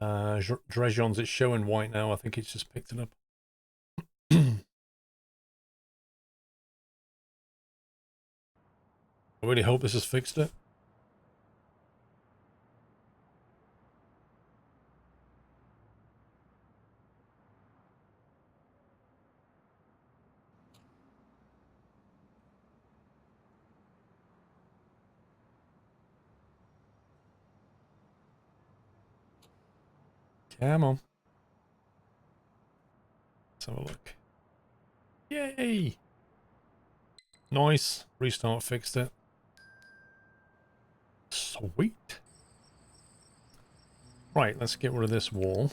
Drejon's, it's showing white now. I think it's just picked it up. I really hope this has fixed it. Come on. Let's have a look. Yay! Nice. Restart fixed it. Sweet. Right, let's get rid of this wall.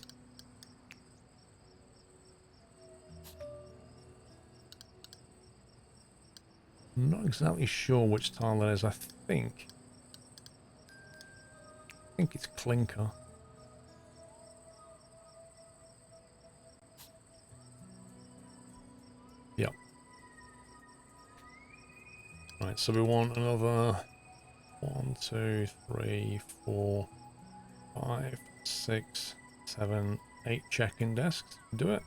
I'm not exactly sure which tile that is. I think it's clinker. Yep. Right, so we want another 1, 2, 3, 4, 5, 6, 7, 8 check-in desks. Do it.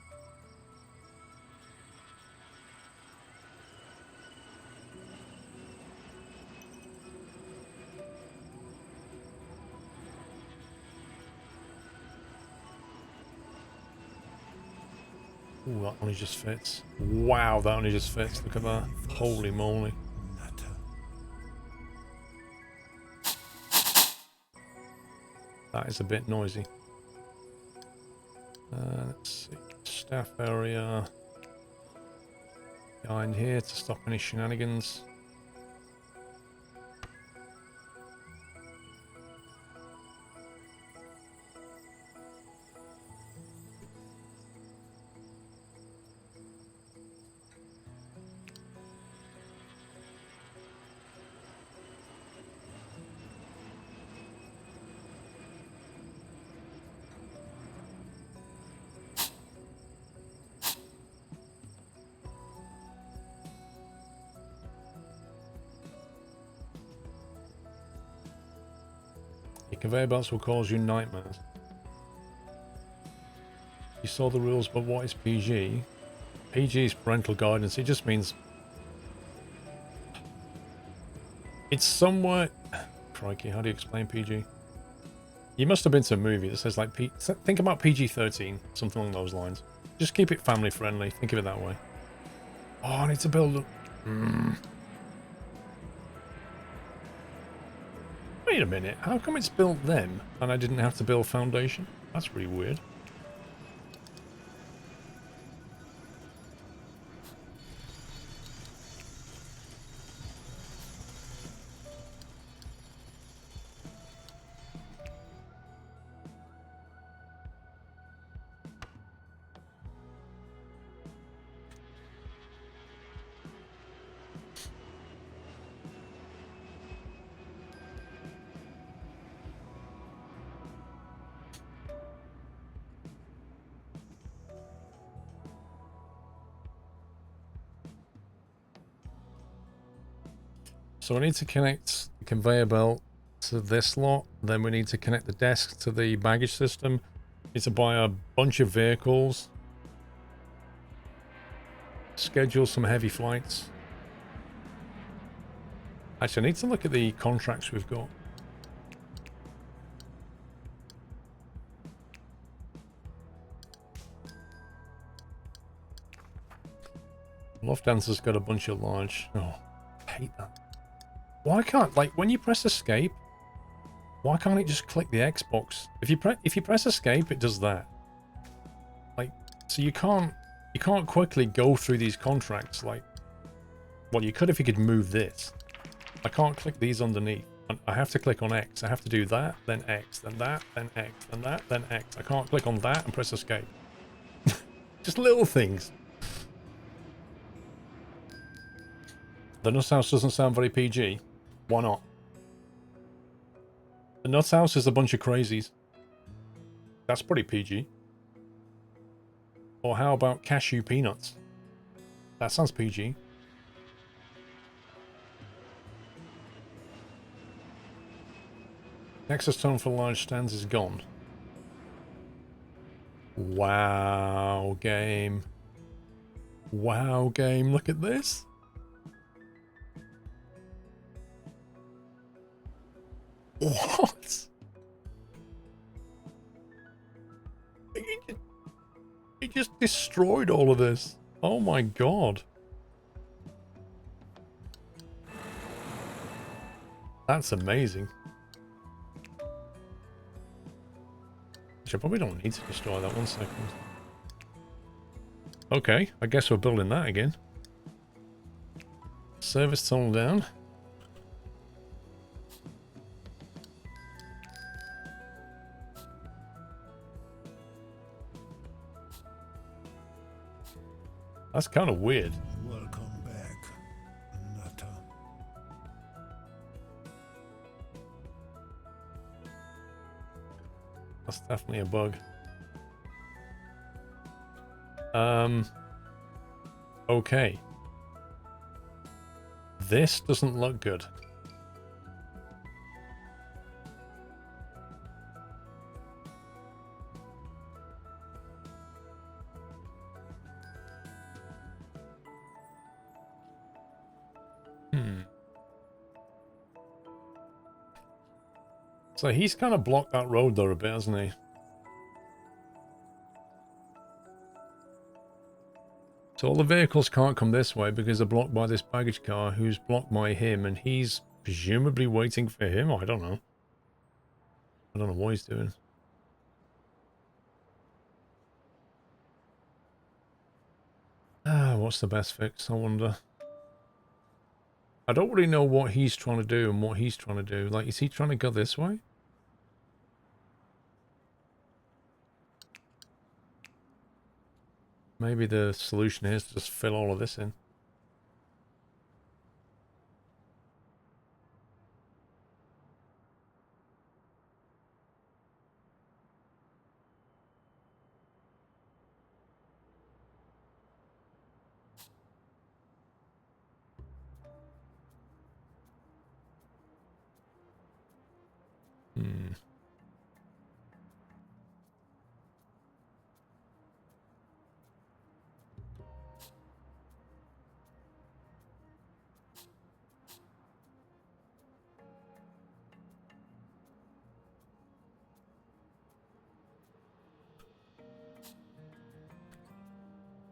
Ooh, that only just fits. Wow, that only just fits. Look at that. Holy moly. That is a bit noisy. Let's see. Staff area. Behind here to stop any shenanigans. Your conveyor belts will cause you nightmares. You saw the rules, but what is PG? PG is parental guidance. It just means it's somewhat... Crikey, how do you explain PG? You must have been to a movie that says like... Think about PG-13, something along those lines. Just keep it family friendly. Think of it that way. Oh, I need to build... Wait a minute. How come it's built then and I didn't have to build foundation? That's really weird. So we need to connect the conveyor belt to this lot. Then we need to connect the desk to the baggage system. Need to buy a bunch of vehicles. Schedule some heavy flights. Actually, I need to look at the contracts we've got. Lufthansa's got a bunch of large... Oh, I hate that. Why can't, like, when you press escape, why can't it just click the Xbox? If you press escape, it does that. Like, so you can't quickly go through these contracts. Like, well, you could if you could move this. I can't click these underneath. I have to click on X. I have to do that, then X, then that, then X, then that, then X. I can't click on that and press escape. Just little things. The Nuts House doesn't sound very PG. Why not? The Nuts House is a bunch of crazies. That's pretty PG. Or how about cashew peanuts? That sounds PG. Nexus tone for large stands is gone. Wow, game. Wow, game. Look at this. What? He just destroyed all of this. Oh my god. That's amazing. Which I probably don't need to destroy that. 1 second. Okay, I guess we're building that again. Service tunnel down. That's kind of weird. Welcome back, Nutter. That's definitely a bug. Okay. This doesn't look good. So he's kind of blocked that road there a bit, hasn't he? So all the vehicles can't come this way because they're blocked by this baggage car who's blocked by him, and he's presumably waiting for him. I don't know. I don't know what he's doing. What's the best fix, I wonder? I don't really know what he's trying to do and what he's trying to do. Like, is he trying to go this way? Maybe the solution is to just fill all of this in.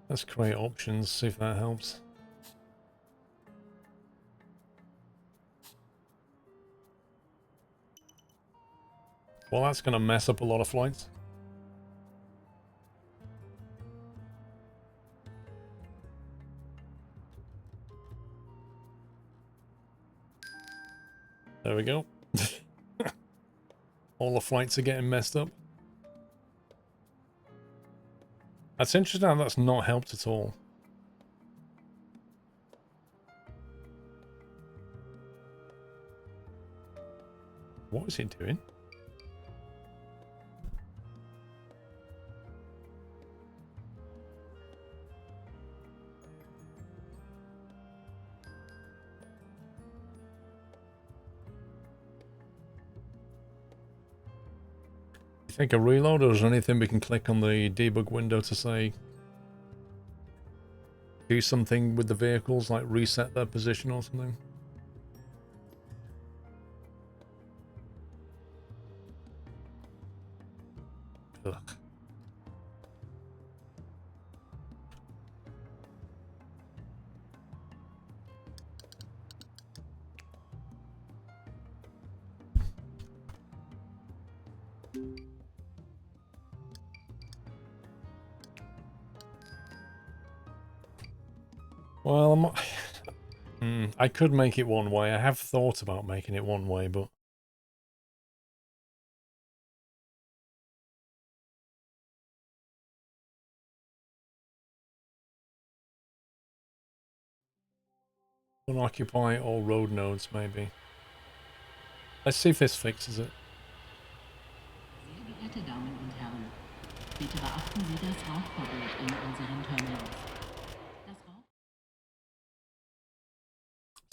Let's create options, see if that helps. Well, that's going to mess up a lot of flights. There we go. All the flights are getting messed up. That's interesting how that's not helped at all. What is he doing? You think a reload, or is there anything we can click on the debug window to say do something with the vehicles, like reset their position or something? Ugh. Well, I'm not... I could make it one way. I have thought about making it one way, but... Unoccupy all road nodes, maybe. Let's see if this fixes it. Sehr geehrte Damen und Herren, bitte beachten Sie das Rauchverbot in unseren Terminals. Das Rauch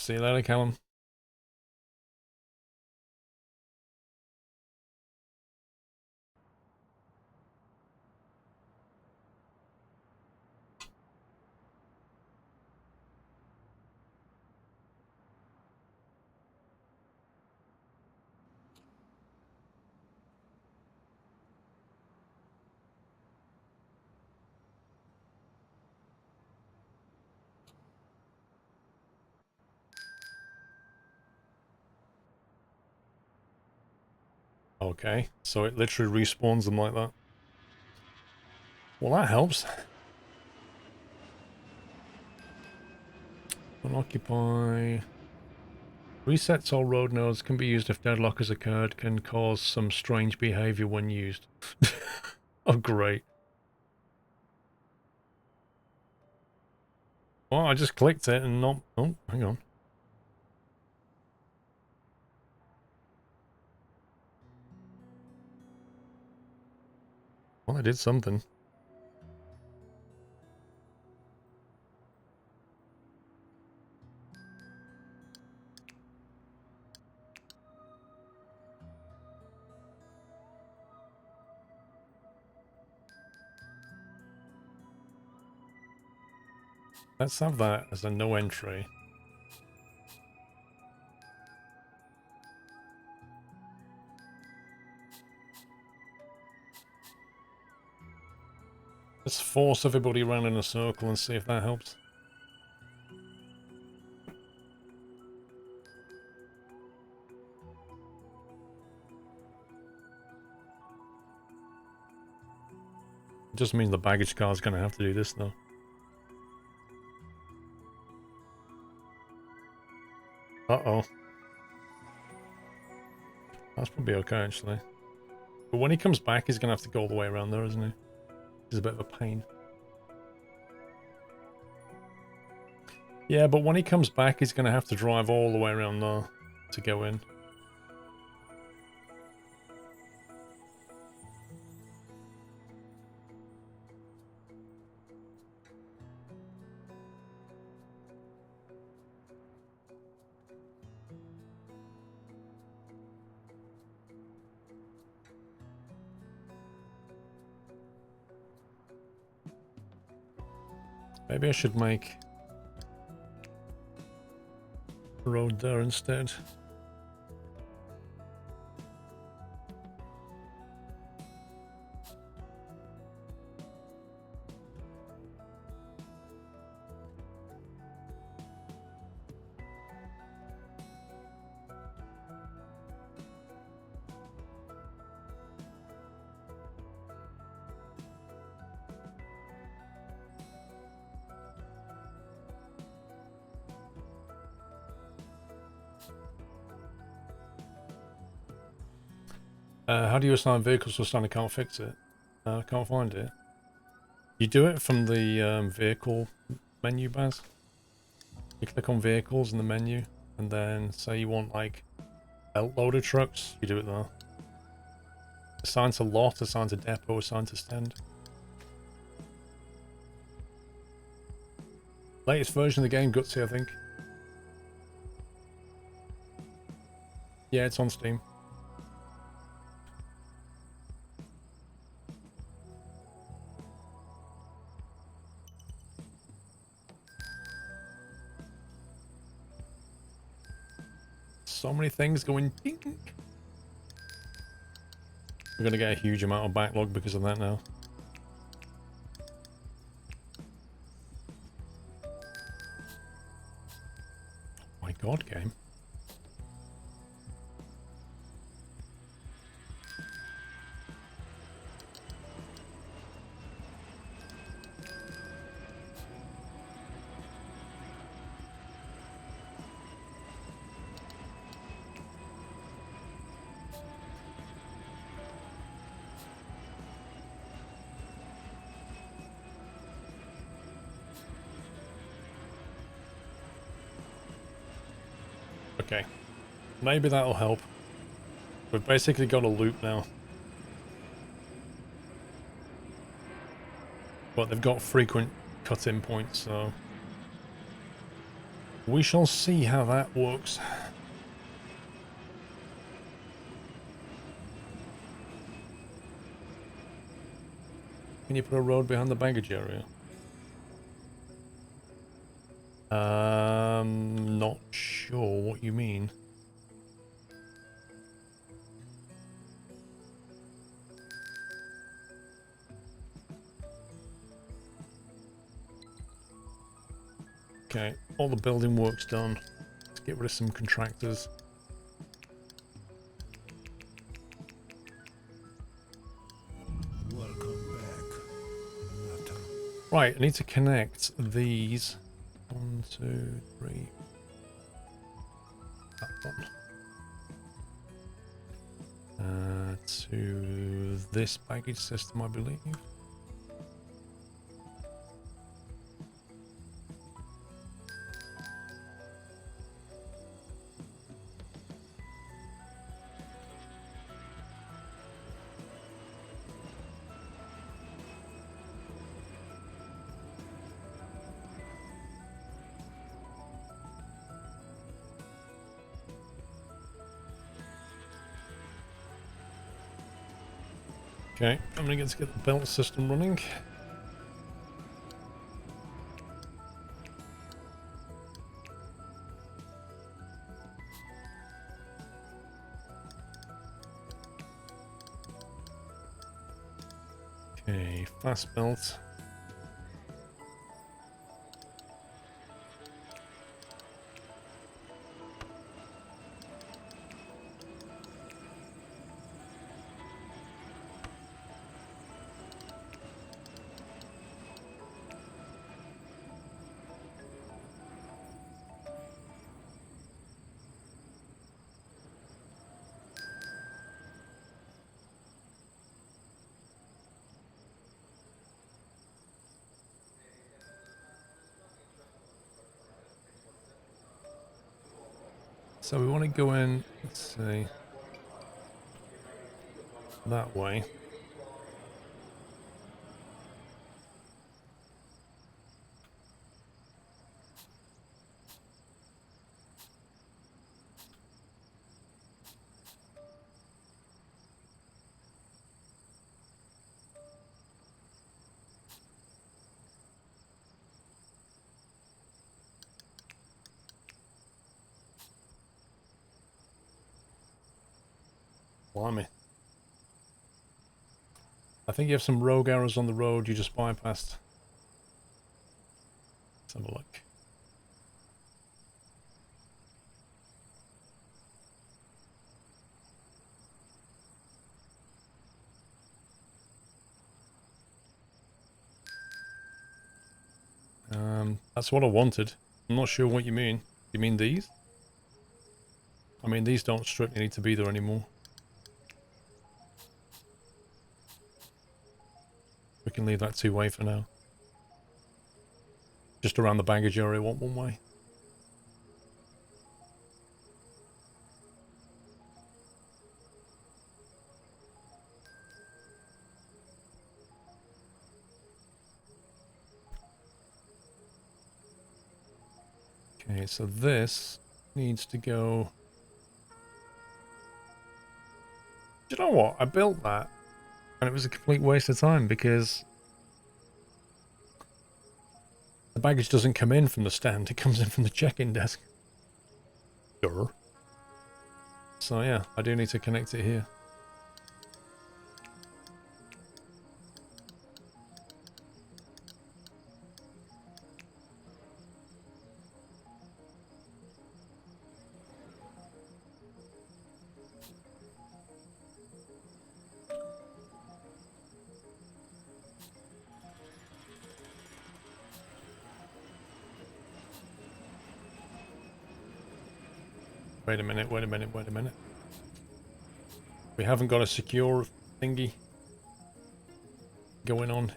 See you later, Callum. Okay, so it literally respawns them like that. Well, that helps. Unoccupy. Resets all road nodes can be used if deadlock has occurred, can cause some strange behavior when used. Oh, great. Well, I just clicked it and not... Oh, hang on. Well, I did something. Let's have that as a no entry. Let's force everybody around in a circle and see if that helps. It just means the baggage car is going to have to do this, though. Uh-oh. That's probably okay, actually. But when he comes back, he's going to have to go all the way around there, isn't he? It's a bit of a pain. Yeah, but when he comes back, he's going to have to drive all the way around there to go in. Maybe I should make a road there instead. How do you assign vehicles to a stand? I can't fix it. I can't find it. You do it from the vehicle menu, Baz. You click on vehicles in the menu, and then say you want like belt loader trucks. You do it there. Assign to lot, assign to depot, assign to stand. Latest version of the game, Gutsy, I think. Yeah, it's on Steam. So many things going ding. We're going to get a huge amount of backlog because of that now. Oh my god, game. Okay, maybe that'll help. We've basically got a loop now. But they've got frequent cut-in points, so... we shall see how that works. Can you put a road behind the baggage area? Not sure what you mean. Okay, all the building work's done. Let's get rid of some contractors. Right, I need to connect these. 1, 2, 3. That one. To this baggage system, I believe. Okay, I'm gonna get the belt system running. Okay, fast belt. So we want to go in, let's see, that way. Blimey. I think you have some rogue arrows on the road you just bypassed. Let's have a look. That's what I wanted. I'm not sure what you mean. You mean these? I mean, these don't strictly need to be there anymore. We can leave that two-way for now. Just around the baggage area, want one way. Okay, so this needs to go... Do you know what? I built that, and it was a complete waste of time because the baggage doesn't come in from the stand, it comes in from the check-in desk. Sure. So yeah, I do need to connect it here. Wait a minute, wait a minute, wait a minute. We haven't got a secure thingy going on.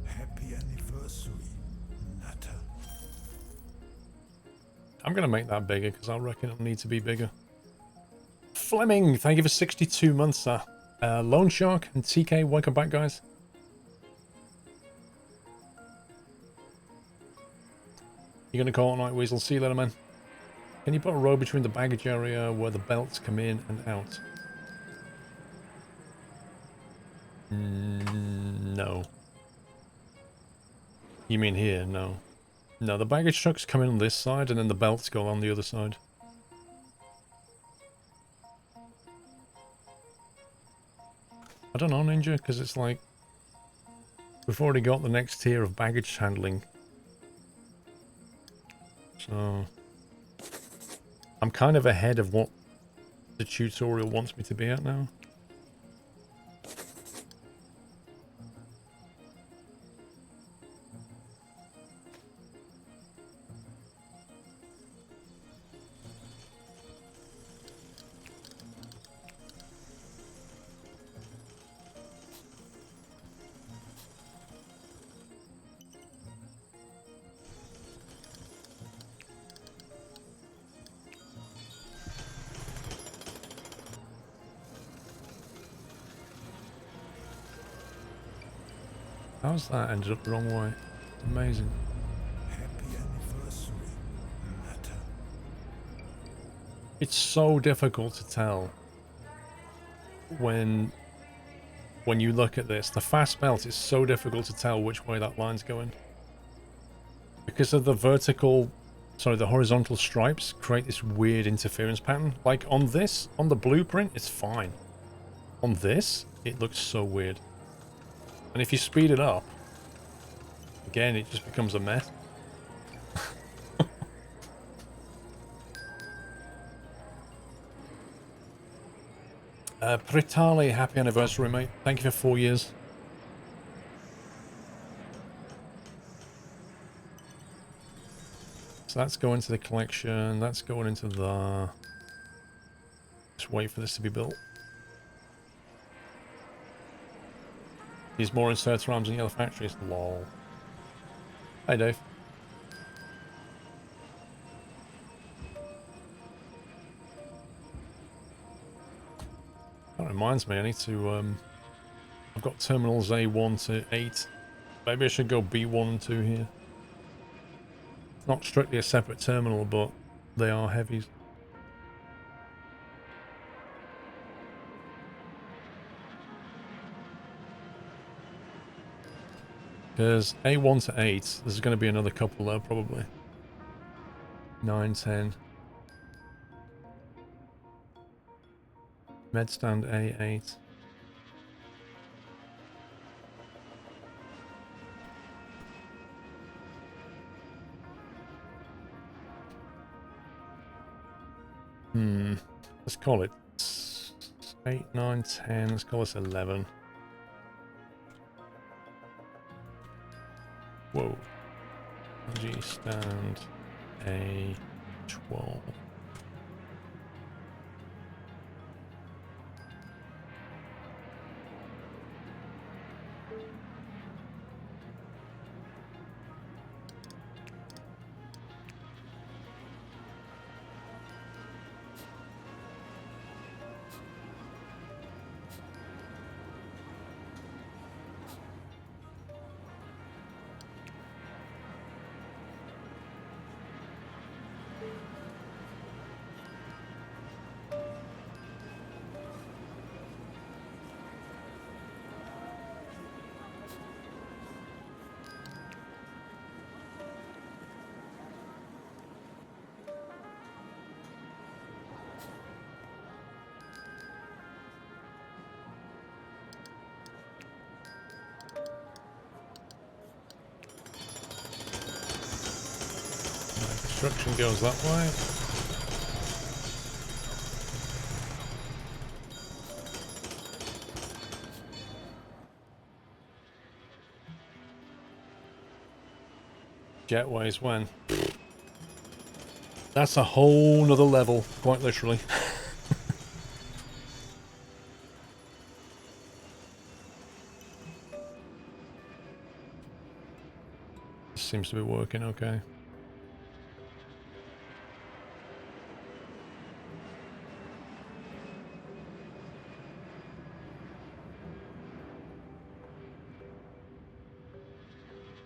Happy anniversary, Nutter. I'm going to make that bigger because I reckon it'll need to be bigger. Fleming, thank you for 62 months, sir. Lone Shark and TK, welcome back, guys. You're going to call it night, Weasel. See you later, man. Can you put a row between the baggage area where the belts come in and out? No. You mean here? No. No, the baggage trucks come in on this side and then the belts go on the other side. I don't know, Ninja, because it's like we've already got the next tier of baggage handling. So I'm kind of ahead of what the tutorial wants me to be at now. How's that ended up the wrong way? Amazing. Happy anniversary, Atta. It's so difficult to tell when you look at this. The fast melt is so difficult to tell which way that line's going. Because of the the horizontal stripes create this weird interference pattern. Like on this, on the blueprint, it's fine. On this, it looks so weird. And if you speed it up, again, it just becomes a mess. Pritali, happy anniversary, mate. Thank you for 4 years. So that's going to the collection. That's going into the... Just wait for this to be built. These more inserter arms in the other factories. Lol. Hi, Dave. That reminds me, I need to, I've got terminals A1 to 8. Maybe I should go B1 and 2 here. Not strictly a separate terminal, but they are heavies. Because A1 to 8, there's going to be another couple there, probably. 9, 10. Med stand A8. Let's call it 8, 9, 10. Let's call this 11. Whoa. G stand A12. Construction goes that way. Jetways when? That's a whole nother level, quite literally. This seems to be working okay.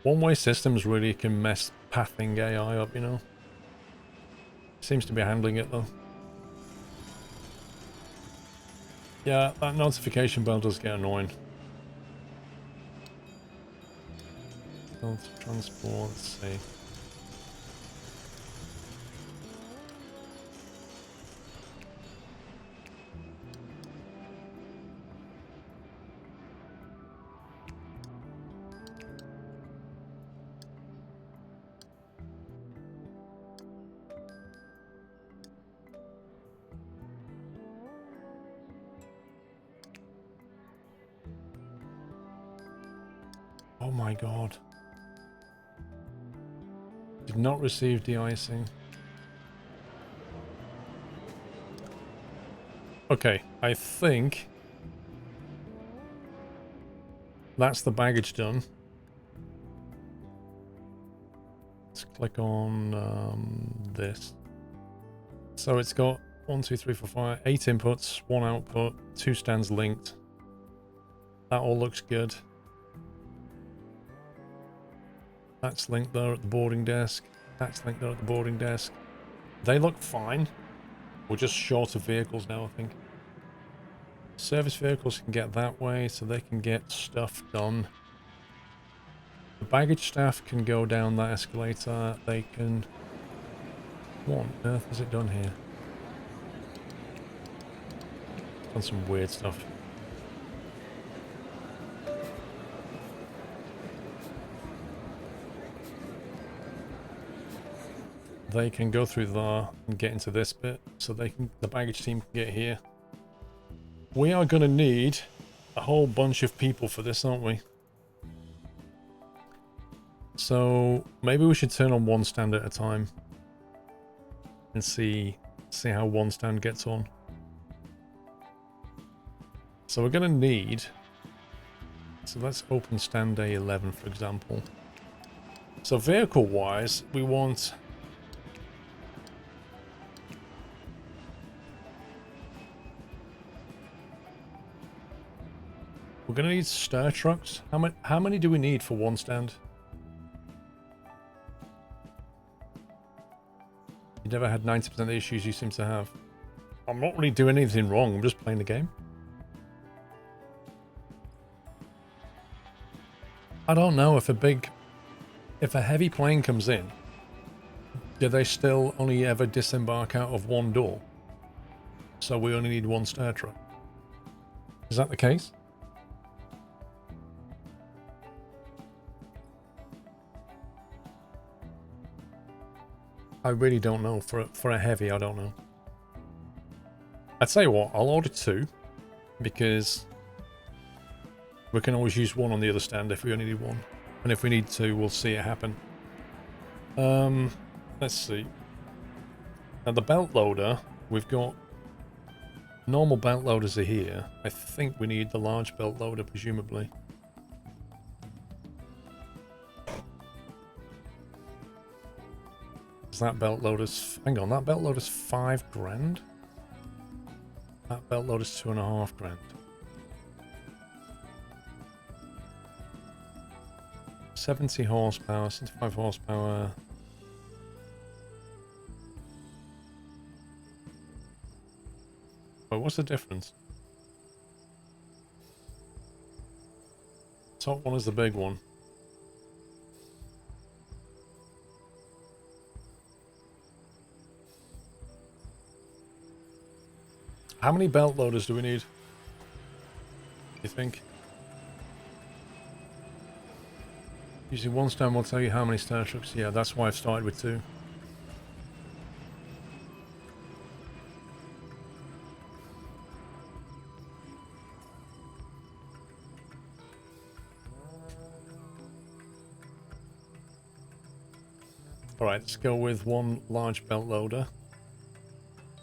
One-way systems really can mess pathing AI up, you know. Seems to be handling it though. Yeah, that notification bell does get annoying. Transport, let's see. Oh my god. Did not receive de-icing. Okay, I think that's the baggage done. Let's click on this. So it's got 1, 2, 3, 4, 5, 8 inputs, 1 output, 2 stands linked. That all looks good. That's linked there at the boarding desk. That's linked there at the boarding desk. They look fine. We're just short of vehicles now, I think. Service vehicles can get that way, so they can get stuff done. The baggage staff can go down that escalator. They can... What on earth has it done here? Done some weird stuff. They can go through there and get into this bit, so they can, the baggage team can get here. We are going to need a whole bunch of people for this, aren't we? So maybe we should turn on one stand at a time and see how one stand gets on. So we're going to need... So let's open stand day 11, for example. So vehicle-wise, we want... We're going to need stir trucks. How many do we need for one stand? You never had 90% of the issues you seem to have. I'm not really doing anything wrong. I'm just playing the game. I don't know if a heavy plane comes in, do they still only ever disembark out of one door? So we only need one stir truck. Is that the case? I really don't know. For a heavy, I don't know. I'd tell you what, I'll order 2, because we can always use 1 on the other stand if we only need 1. And if we need 2, we'll see it happen. Let's see. Now the belt loader, we've got normal belt loaders are here. I think we need the large belt loader, presumably. That belt loader's... Hang on, that belt loader's 5 grand? That belt loader's 2.5 grand. 70 horsepower, 75 horsepower. Wait, what's the difference? Top one is the big one. How many belt loaders do we need? You think? Using one stand will tell you how many star trucks. Yeah, that's why I've started with 2. Alright, let's go with 1 large belt loader.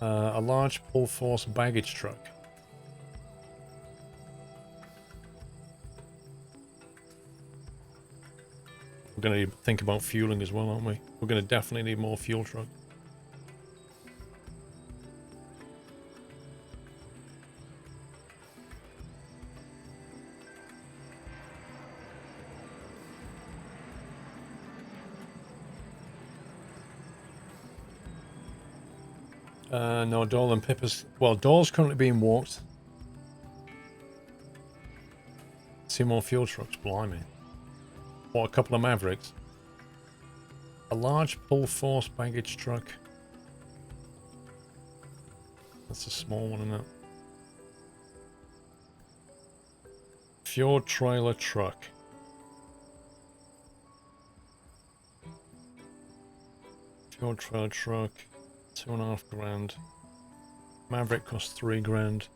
A large pull force baggage truck. We're going to think about fueling as well, aren't we? We're going to definitely need more fuel truck. No, Doyle and Pippa's... Well, Doyle's currently being walked. 2 more fuel trucks, blimey. What, a couple of Mavericks? A large pull force baggage truck. That's a small one, isn't it? Fuel trailer truck. Fuel trailer truck. 2.5 grand. Maverick costs 3 grand.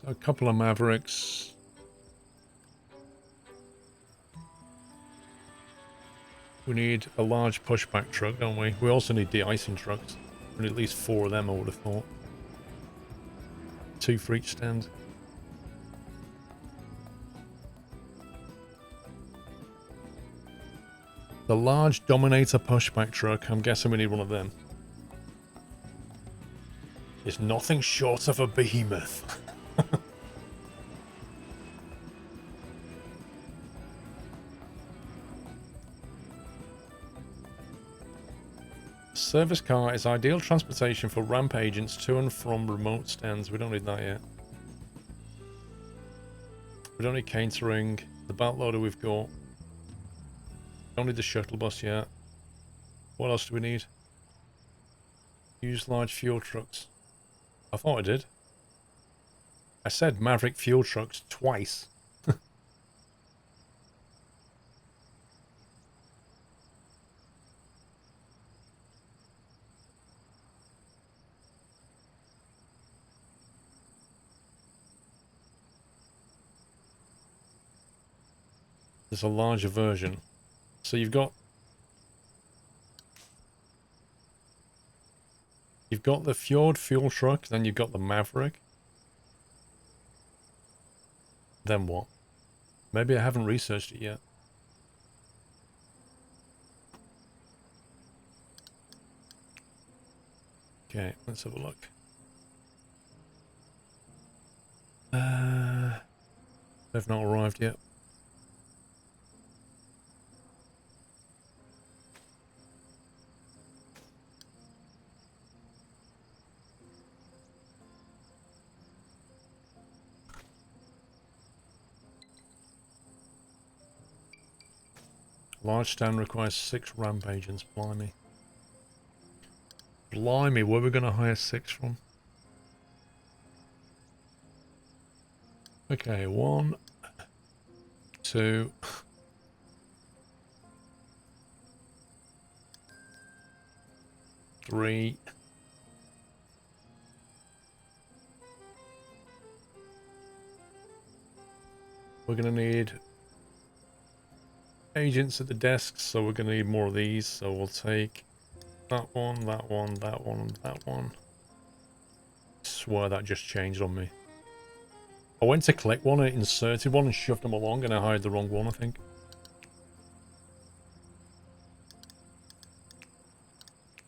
A couple of Mavericks. We need a large pushback truck, don't we? We also need de-icing trucks. We need at least 4 of them, I would have thought. 2 for each stand. The large Dominator pushback truck, I'm guessing we need one of them. Is nothing short of a behemoth. Service car is ideal transportation for ramp agents to and from remote stands. We don't need that yet. We don't need catering. The belt loader we've got. Don't need the shuttle bus yet. What else do we need? Use large fuel trucks. I thought I did. I said Maverick fuel trucks twice. There's a larger version. So you've got the Fjord fuel truck, then you've got the Maverick. Then what? Maybe I haven't researched it yet. Okay, let's have a look. They've not arrived yet. Large stand requires 6 ramp agents. Blimey. Blimey, where are we going to hire 6 from? Okay, 1, 2, 3. We're going to need agents at the desks, so we're going to need more of these. So we'll take that one, that one, that one, and that one. I swear that just changed on me. I went to click one, and it inserted one and shoved them along, and I hired the wrong one, I think.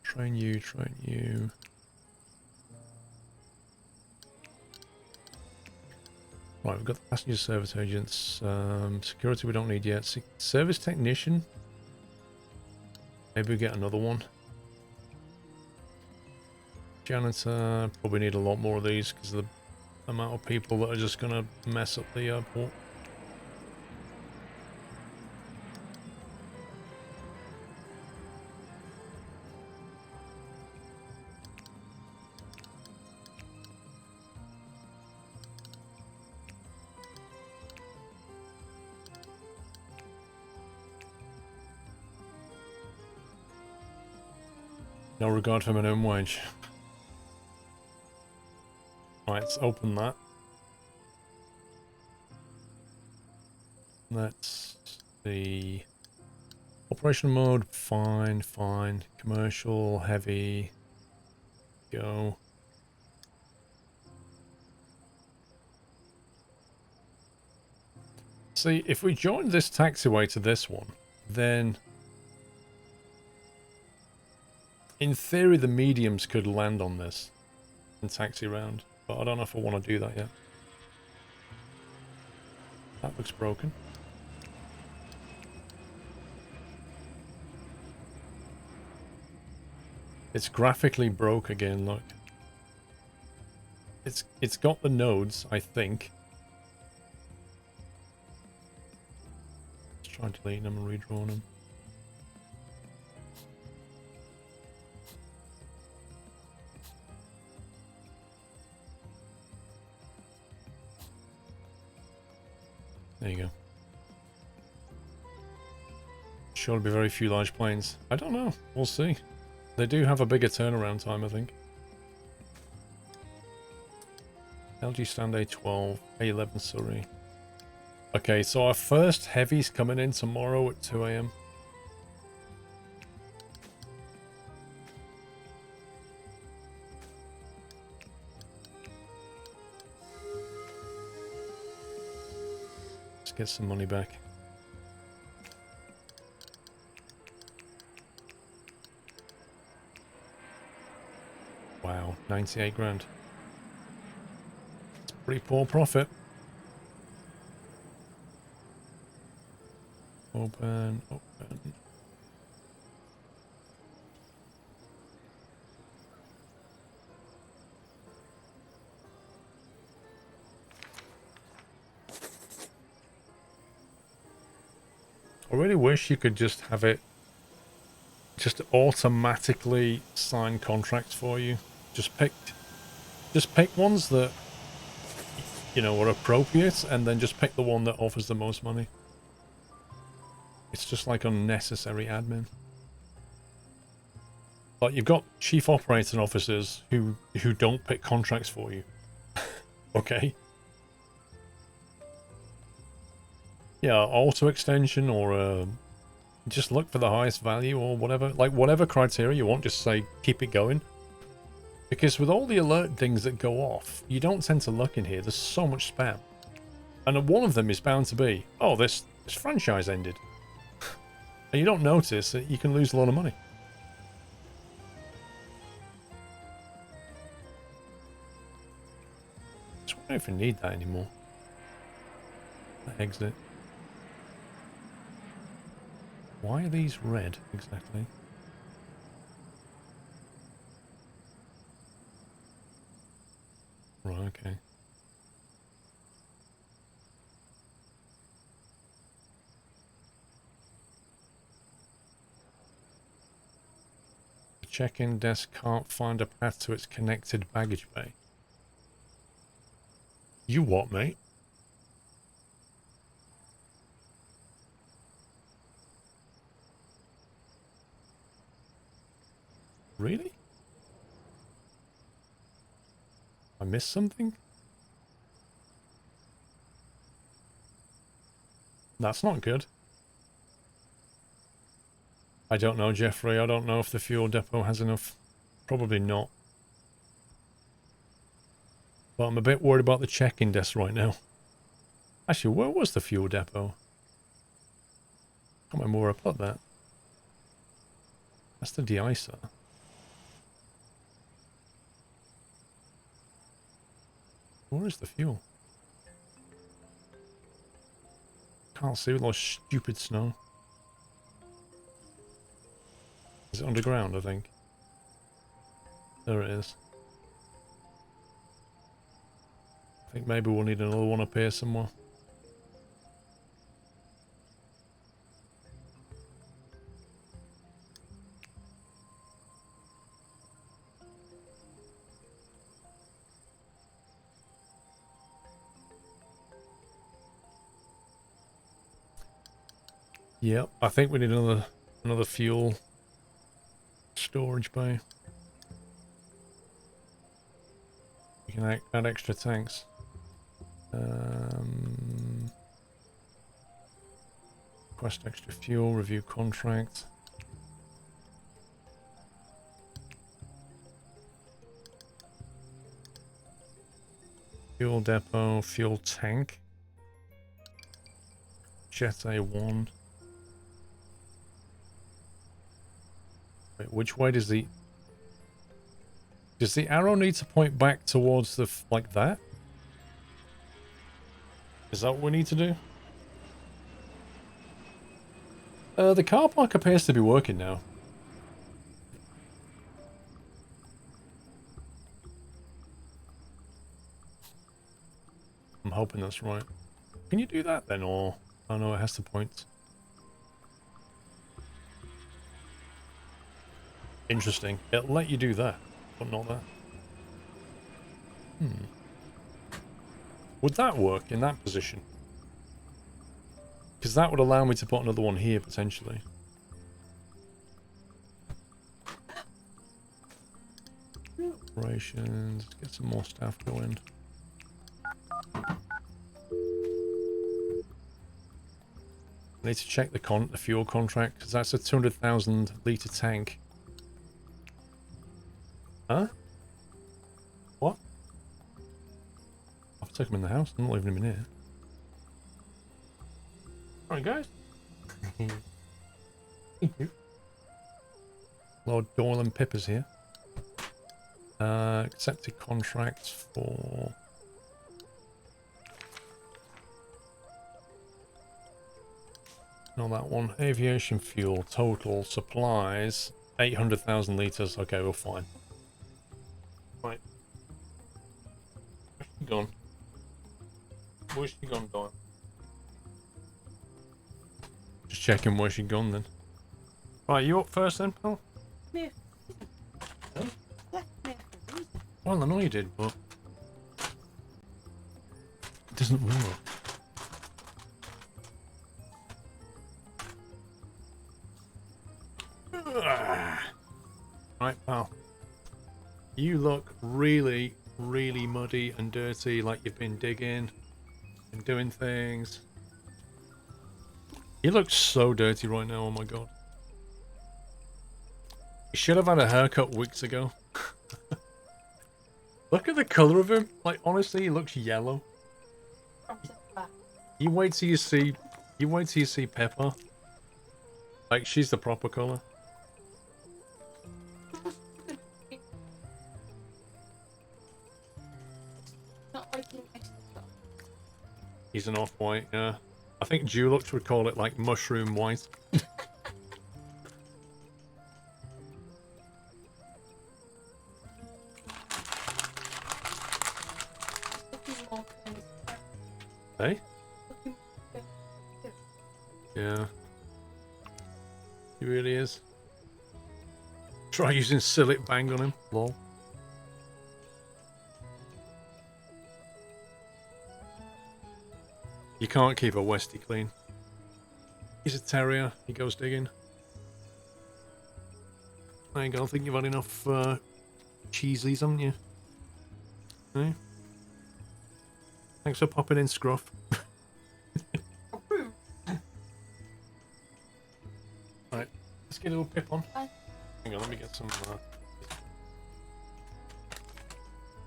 Train you, train you. Right, we've got the passenger service agents. Security we don't need yet. Service technician. Maybe we get another one. Janitor. Probably need a lot more of these because of the amount of people that are just going to mess up the airport. No regard for minimum wage. Right, let's open that. Let's see. Operation mode, fine, fine. Commercial, heavy. Go. See, if we join this taxiway to this one, then in theory the mediums could land on this and taxi around, but I don't know if I want to do that yet. That looks broken. It's graphically broke again, look. It's got the nodes, I think. Let's try deleting them and redrawing them. There you go. Sure, be very few large planes. I don't know. We'll see. They do have a bigger turnaround time, I think. LG stand A12, A11 Surrey. Okay, so our first heavy's coming in tomorrow at 2 AM. Let's get some money back. Wow, 98 grand. It's a pretty poor profit. Open, open. I really wish you could just have it just automatically sign contracts for you. Just pick ones that, you know, are appropriate, and then just pick the one that offers the most money. It's just like unnecessary admin. Like, you've got chief operating officers who don't pick contracts for you. Okay. Yeah, auto extension, or just look for the highest value or whatever. Like, whatever criteria you want, just say keep it going. Because with all the alert things that go off, you don't tend to look in here. There's so much spam. And one of them is bound to be, oh, this franchise ended. And you don't notice that you can lose a lot of money. Just wondering if we need that anymore. Exit. Why are these red exactly? Right, okay. The check-in desk can't find a path to its connected baggage bay. You what, mate? Really? I missed something? That's not good. I don't know, Jeffrey. I don't know if the fuel depot has enough. Probably not. But I'm a bit worried about the check-in desk right now. Actually, where was the fuel depot? I can't remember where I put that. That's the de-icer. Where is the fuel? Can't see with all stupid snow. Is it underground, I think? There it is. I think maybe we'll need another one up here somewhere. Yep, I think we need another fuel storage bay. You can add extra tanks. Request extra fuel, review contract. Fuel depot, fuel tank. Jet A1. Wait, which way does the arrow need to point back towards the like that? Is that what we need to do? The car park appears to be working now. I'm hoping that's right. Can you do that then, or... Oh no, it has to point. Interesting. It'll let you do that, but not that. Would that work in that position? Because that would allow me to put another one here, potentially. Operations, let's get some more staff going. I need to check the fuel contract, because that's a 200,000 litre tank. Huh? What? I've took him in the house. I'm not leaving him in here. Alright, guys. Thank you. Lord Doyle and Pippa's here. Accepted contracts for... Not that one. Aviation fuel. Total supplies. 800,000 litres. Okay, we're fine. Right. Where's she gone? Where's she gone, Doyle? Just checking where she gone then. Right, you up first then, pal? Yeah. Huh? Left me for a reason. Well, I know you did, but... It doesn't work. Right, pal. You look really, really muddy and dirty, like you've been digging and doing things. You look so dirty right now, oh my god. You should have had a haircut weeks ago. Look at the colour of him. Like, honestly, he looks yellow. You wait till you see Pepper. Like, she's the proper colour. He's an off-white, yeah. I think Dulux would call it like mushroom white. Hey? Yeah. He really is. Try using Sillet Bang on him. Lol. You can't keep a Westie clean. He's a terrier. He goes digging. There you go. I think you've had enough cheesies, haven't you? Hey? Thanks for popping in, Scruff. Right. Let's get a little Pip on. Hang on, let me get some...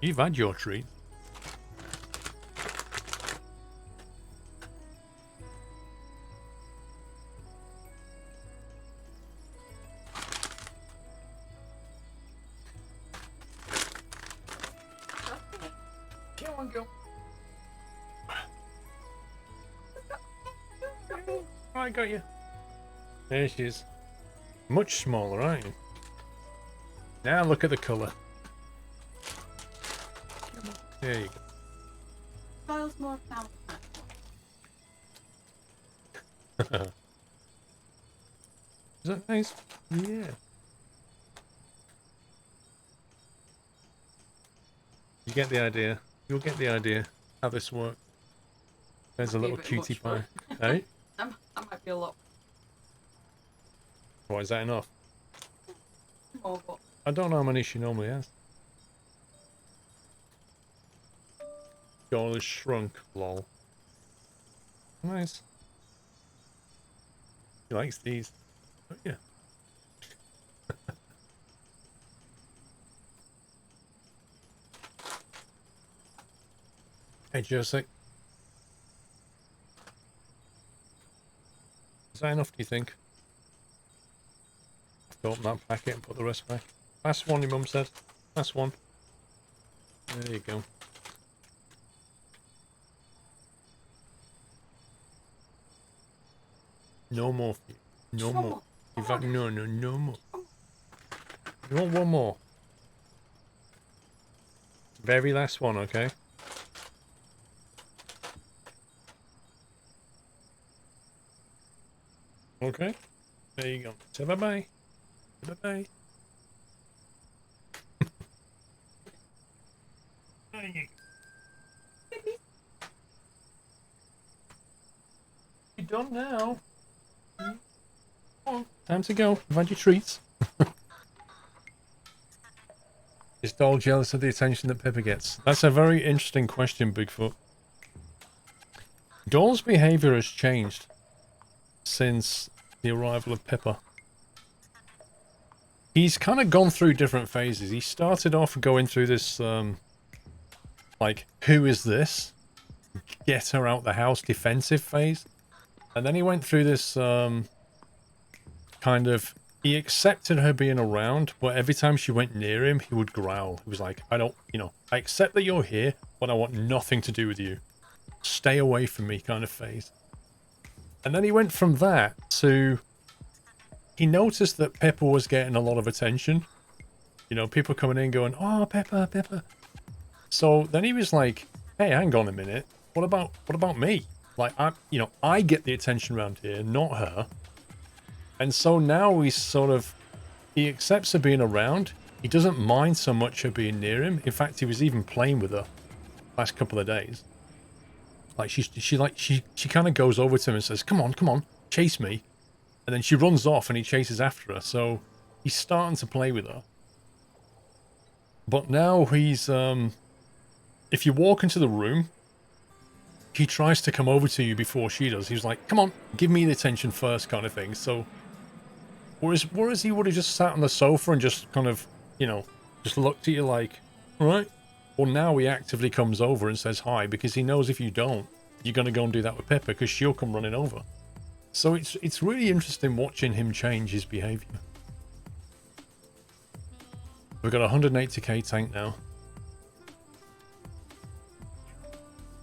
You've had your treat. I got you. There she is. Much smaller, aren't you? Now look at the colour. There you go. Style's more powerful. Is that nice? Yeah. You get the idea. You'll get the idea how this works. There's a little cutie pie. Hey? That might be a lot What, is that enough? more, but I don't know how many she normally has. Goal is shrunk, lol. Nice. He likes these. Oh, yeah. Hey, Joseph. Is that enough, do you think? Open that packet and put the rest back. Last one, your mum said. Last one. There you go. No more for you. No more. In fact, no more. You want one more? Very last one, okay? Okay. There you go. Say bye-bye. Bye-bye. There you go. You're done now. Come on. Time to go. You've had your treats. Is Doll jealous of the attention that Pippa gets? That's a very interesting question, Bigfoot. Doll's behaviour has changed since the arrival of Pippa. He's kind of gone through different phases. He started off going through this, like, who is this? Get her out the house defensive phase. And then he went through this, kind of, he accepted her being around, but every time she went near him, he would growl. He was like, I don't, you know, I accept that you're here, but I want nothing to do with you. Stay away from me kind of phase. And then he went from that to, he noticed that Peppa was getting a lot of attention. You know, people coming in going, oh, Peppa, Peppa. So then he was like, hey, hang on a minute. What about me? Like, I get the attention around here, not her. And so now he's sort of, he accepts her being around. He doesn't mind so much her being near him. In fact, he was even playing with her last couple of days. Like, she kind of goes over to him and says, come on, chase me. And then she runs off and he chases after her. So he's starting to play with her. But now he's, if you walk into the room, he tries to come over to you before she does. He's like, come on, give me the attention first kind of thing. So, whereas he would have just sat on the sofa and just kind of, you know, just looked at you like, all right. Well, now he actively comes over and says hi because he knows if you don't, you're going to go and do that with Peppa because she'll come running over. So it's really interesting watching him change his behavior. We've got a 180k tank now.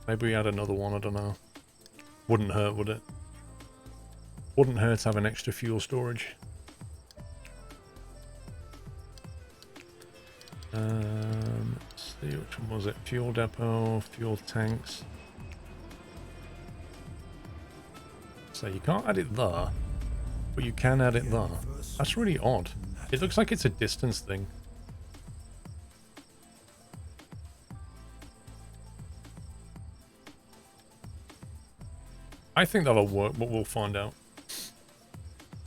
Maybe we add another one, I don't know. Wouldn't hurt, would it? Wouldn't hurt to have an extra fuel storage. Let's see, which one was it? Fuel depot, fuel tanks. So you can't add it there, but you can add it there. That's really odd. It looks like it's a distance thing. I think that'll work, but we'll find out.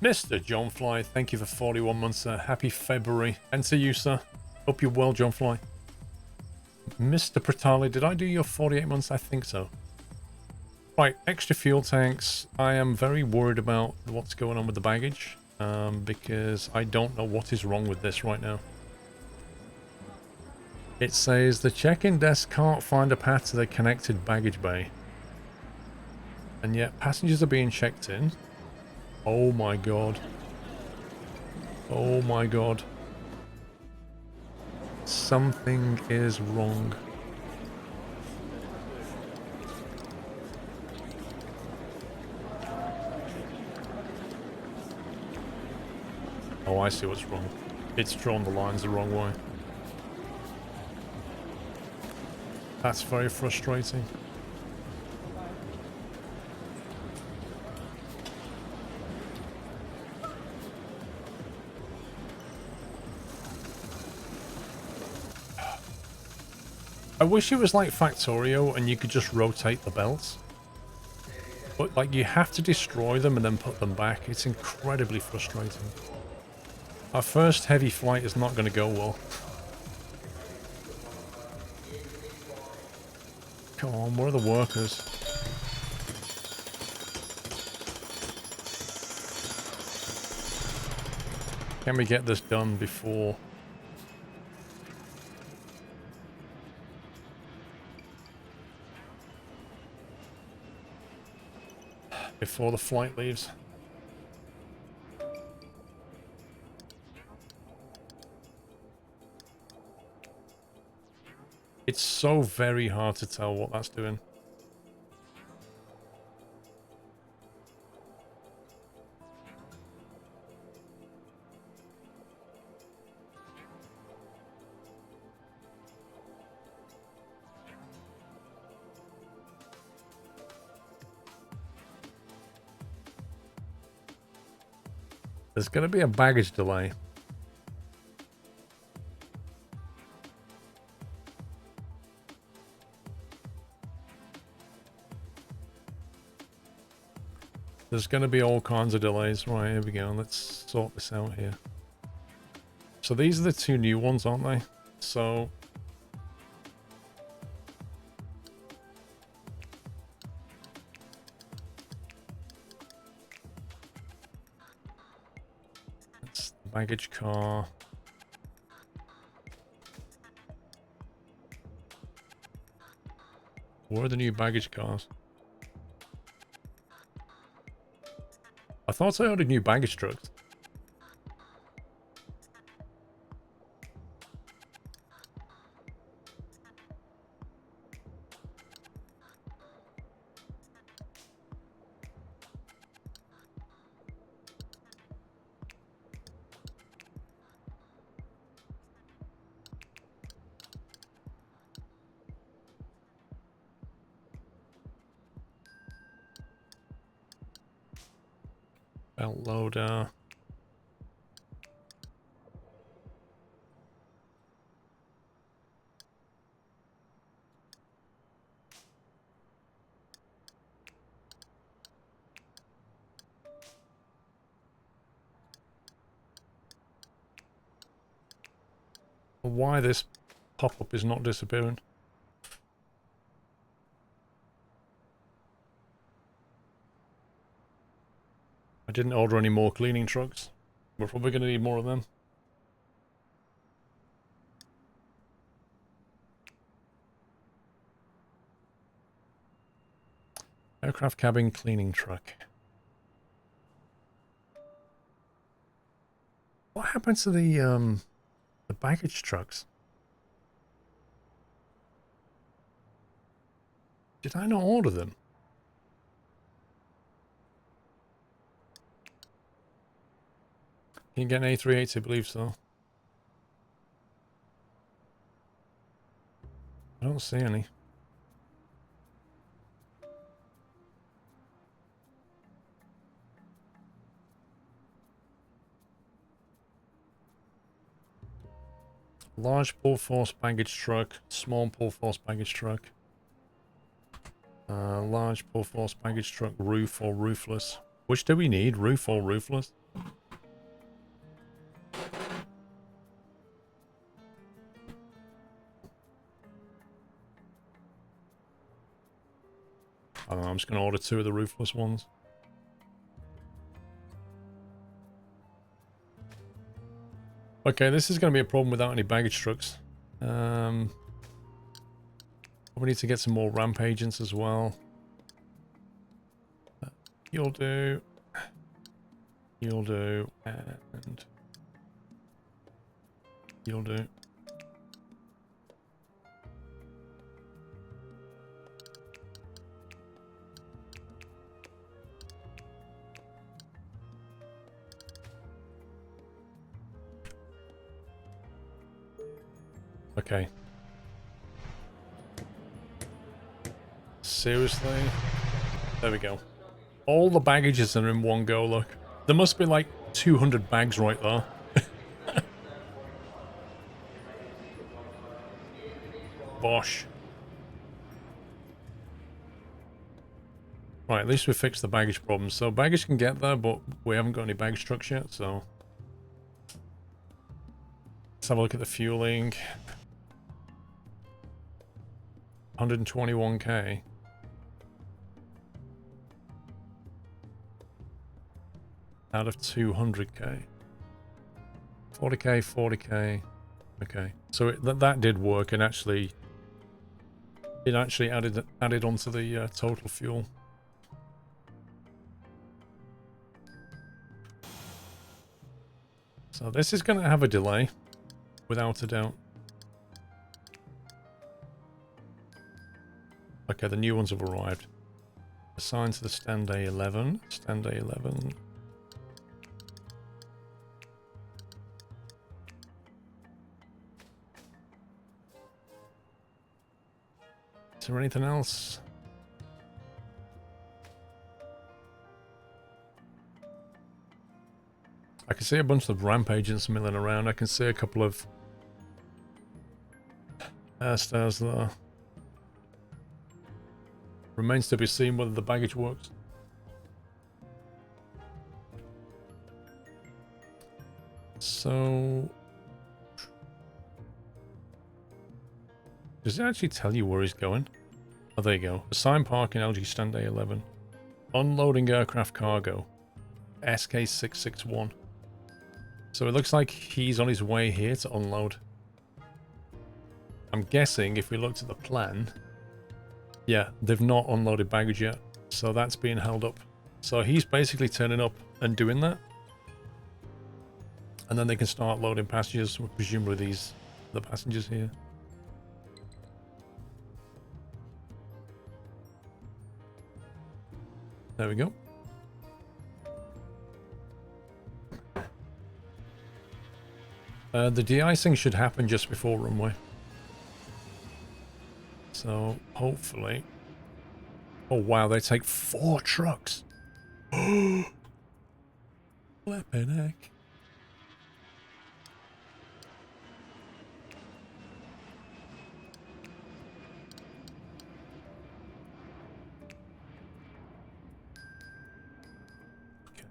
Mr. John Fly, thank you for 41 months, sir. Happy February. And to you, sir. Hope you're well, John Fly. Mr. Pratali, did I do your 48 months? I think so. Right, extra fuel tanks. I am very worried about what's going on with the baggage, because I don't know what is wrong with this right now. It says the check-in desk can't find a path to the connected baggage bay. And yet passengers are being checked in. Oh my god. Oh my god. Something is wrong. Oh, I see what's wrong. It's drawn the lines the wrong way. That's very frustrating. I wish it was like Factorio and you could just rotate the belts. But like you have to destroy them and then put them back. It's incredibly frustrating. Our first heavy flight is not going to go well. Come on, where are the workers? Can we get this done before the flight leaves? It's so very hard to tell what that's doing. There's going to be a baggage delay. There's going to be all kinds of delays. Right, here we go. Let's sort this out here. So these are the two new ones, aren't they? So baggage car. Where are the new baggage cars? I thought I ordered new baggage trucks. Belt loader. Why this pop-up is not disappearing? I didn't order any more cleaning trucks. We're probably going to need more of them. Aircraft cabin cleaning truck. What happened to the baggage trucks? Did I not order them? Can you get an A380? I believe so. I don't see any. Large pull force baggage truck, small pull force baggage truck. Large pull force baggage truck, roof or roofless. Which do we need, roof or roofless? I don't know, I'm just going to order 2 of the roofless ones. Okay, this is going to be a problem without any baggage trucks. We need to get some more ramp agents as well. You'll do. You'll do. And you'll do. Okay. Seriously? There we go. All the baggages are in one go, look. There must be like 200 bags right there. Bosh. Right, at least we fixed the baggage problem. So baggage can get there, but we haven't got any baggage trucks yet, so... Let's have a look at the fueling. 121k. Out of 200k. 40k, 40k. Okay, so that did work, and actually, it actually added onto the total fuel. So this is going to have a delay, without a doubt. Okay, the new ones have arrived. Assigned to the stand day 11. Stand day 11. Is there anything else? I can see a bunch of ramp agents milling around. I can see a couple of air stairs there. Remains to be seen whether the baggage works. So... does it actually tell you where he's going? Oh, there you go. Assign parking, LG stand day 11. Unloading aircraft cargo. SK661. So it looks like he's on his way here to unload. I'm guessing if we looked at the plan, yeah, they've not unloaded baggage yet. So that's being held up. So he's basically turning up and doing that. And then they can start loading passengers, presumably these the passengers here. There we go. The de-icing should happen just before runway. So, hopefully... Oh wow, they take 4 trucks! Flippin' heck. Okay.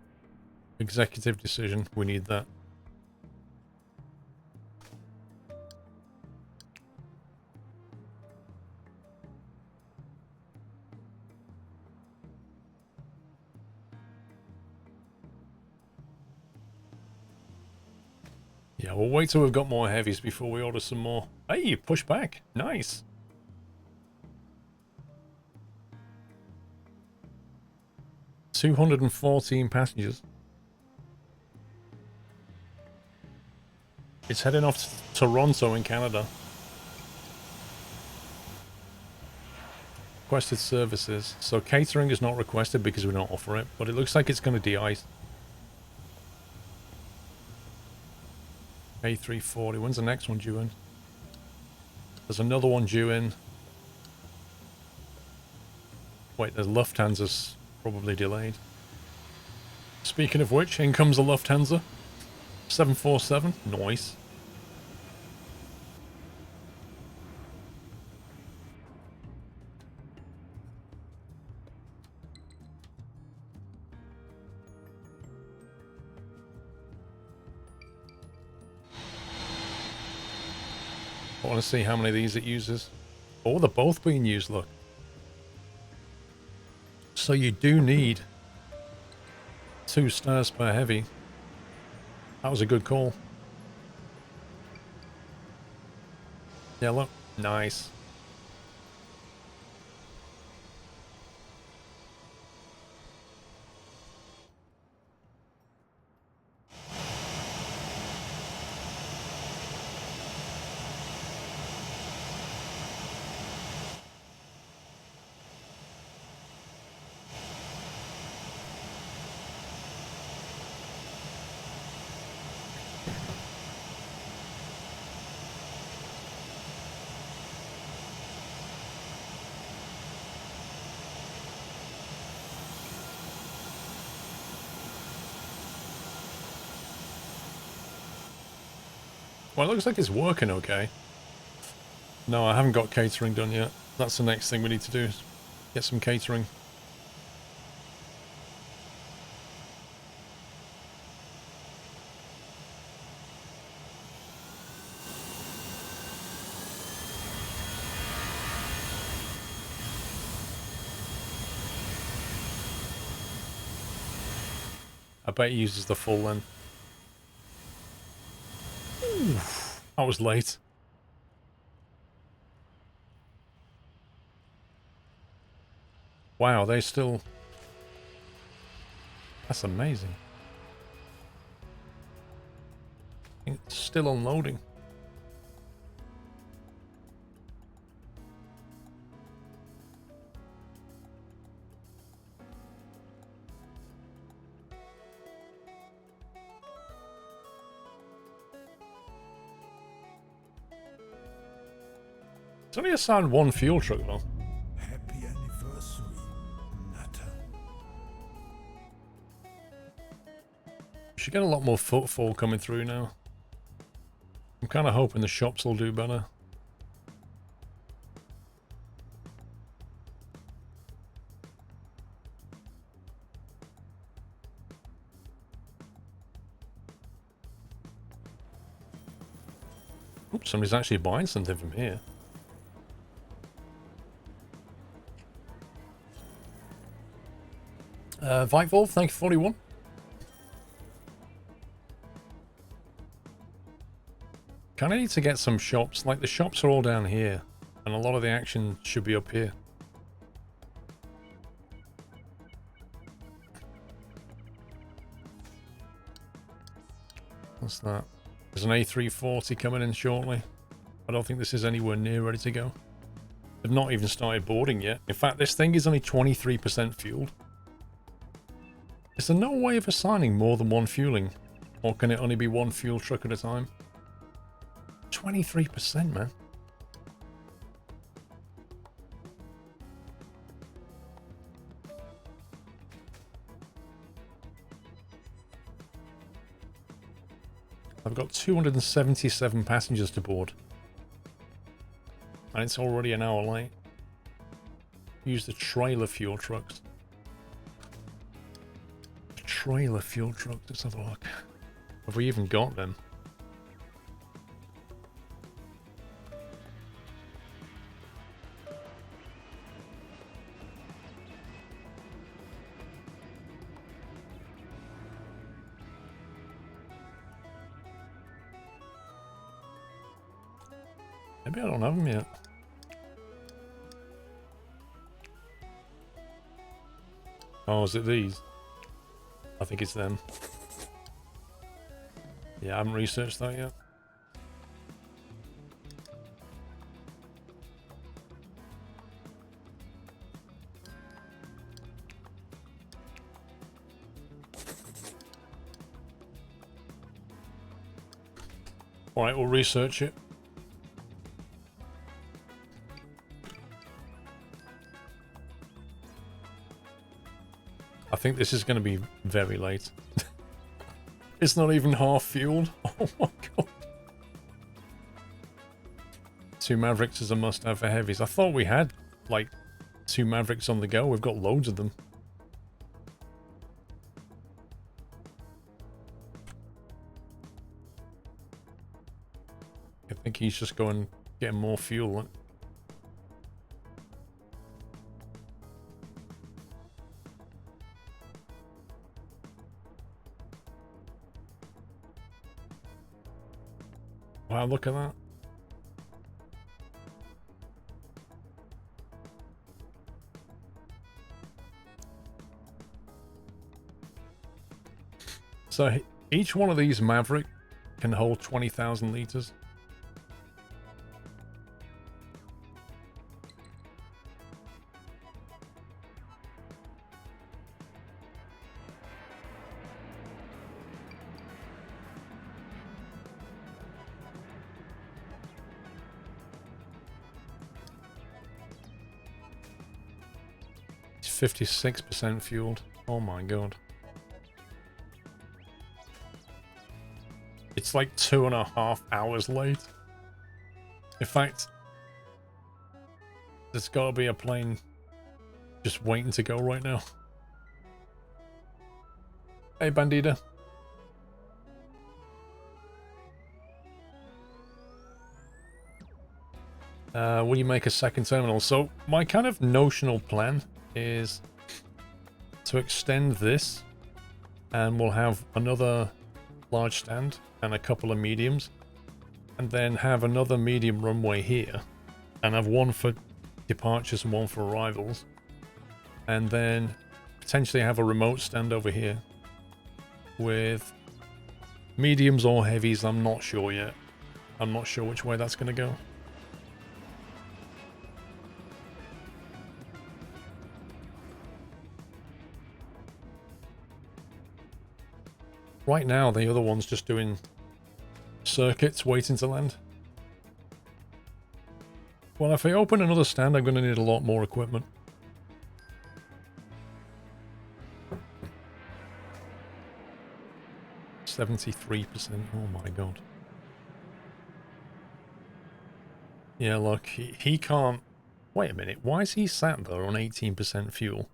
Executive decision, we need that. Yeah, we'll wait till we've got more heavies before we order some more. Hey, push back. Nice. $214 passengers. It's heading off to Toronto in Canada. Requested services. So catering is not requested because we don't offer it, but it looks like it's going to de-ice. A340. When's the next one due in? There's another one due in. Wait, the Lufthansa's probably delayed. Speaking of which, in comes the Lufthansa. 747. Nice. I want to see how many of these it uses. Oh, they're both being used, look. So you do need 2 stars per heavy. That was a good call. Yeah, look. Nice. Well, it looks like it's working okay. No, I haven't got catering done yet. That's the next thing we need to do, is get some catering. I bet he uses the full then. I was late. Wow, they still... That's amazing. It's still unloading. It's only assigned 1 fuel truck though. Happy anniversary, Natter. Should get a lot more footfall coming through now. I'm kind of hoping the shops will do better. Oops, somebody's actually buying something from here. Vitevolve, thank you, 41. kind of need to get some shops. Like, the shops are all down here, and a lot of the action should be up here. What's that? There's an A340 coming in shortly. I don't think this is anywhere near ready to go. They've not even started boarding yet. In fact, this thing is only 23% fueled. Is there no way of assigning more than one fueling? Or can it only be one fuel truck at a time? 23%, man. I've got 277 passengers to board. And it's already an hour late. Use the trailer fuel trucks. Trailer fuel trucks, let's have a look. Have we even got them? Maybe I don't have them yet. Oh, is it these? I think it's them. Yeah, I haven't researched that yet. Alright, we'll research it. I think this is going to be very late. It's not even half fueled. Oh my god. 2 Mavericks is a must-have for heavies. I thought we had, like, 2 Mavericks on the go. We've got loads of them. I think he's just going getting more fuel. Wow, look at that. So each one of these Maverick can hold 20,000 liters. It's 56% fueled. Oh my god. It's like 2.5 hours late. In fact, there's gotta be a plane just waiting to go right now. Hey, Bandita. Will you make a second terminal? So my kind of notional plan is to extend this, and we'll have another large stand and a couple of mediums, and then have another medium runway here, and have one for departures and one for arrivals, and then potentially have a remote stand over here with mediums or heavies. I'm not sure yet. I'm not sure which way that's going to go. Right now, the other one's just doing circuits, waiting to land. Well, if I open another stand, I'm going to need a lot more equipment. %73%. Oh my god. Yeah, look, he can't... Wait a minute, why is he sat there on 18% fuel?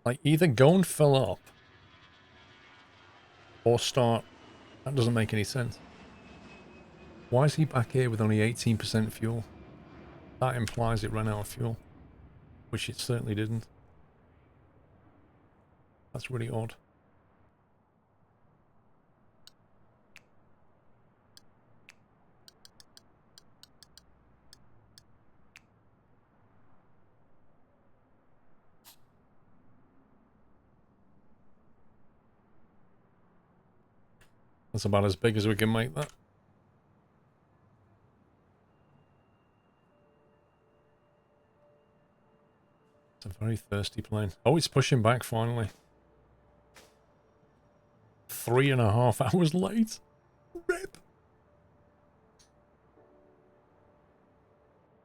Like, either go and fill up, or start... That doesn't make any sense. Why is he back here with only 18% fuel? That implies it ran out of fuel, which it certainly didn't. That's really odd. That's about as big as we can make that. It's a very thirsty plane. Oh, it's pushing back finally. 3.5 hours late. Rip.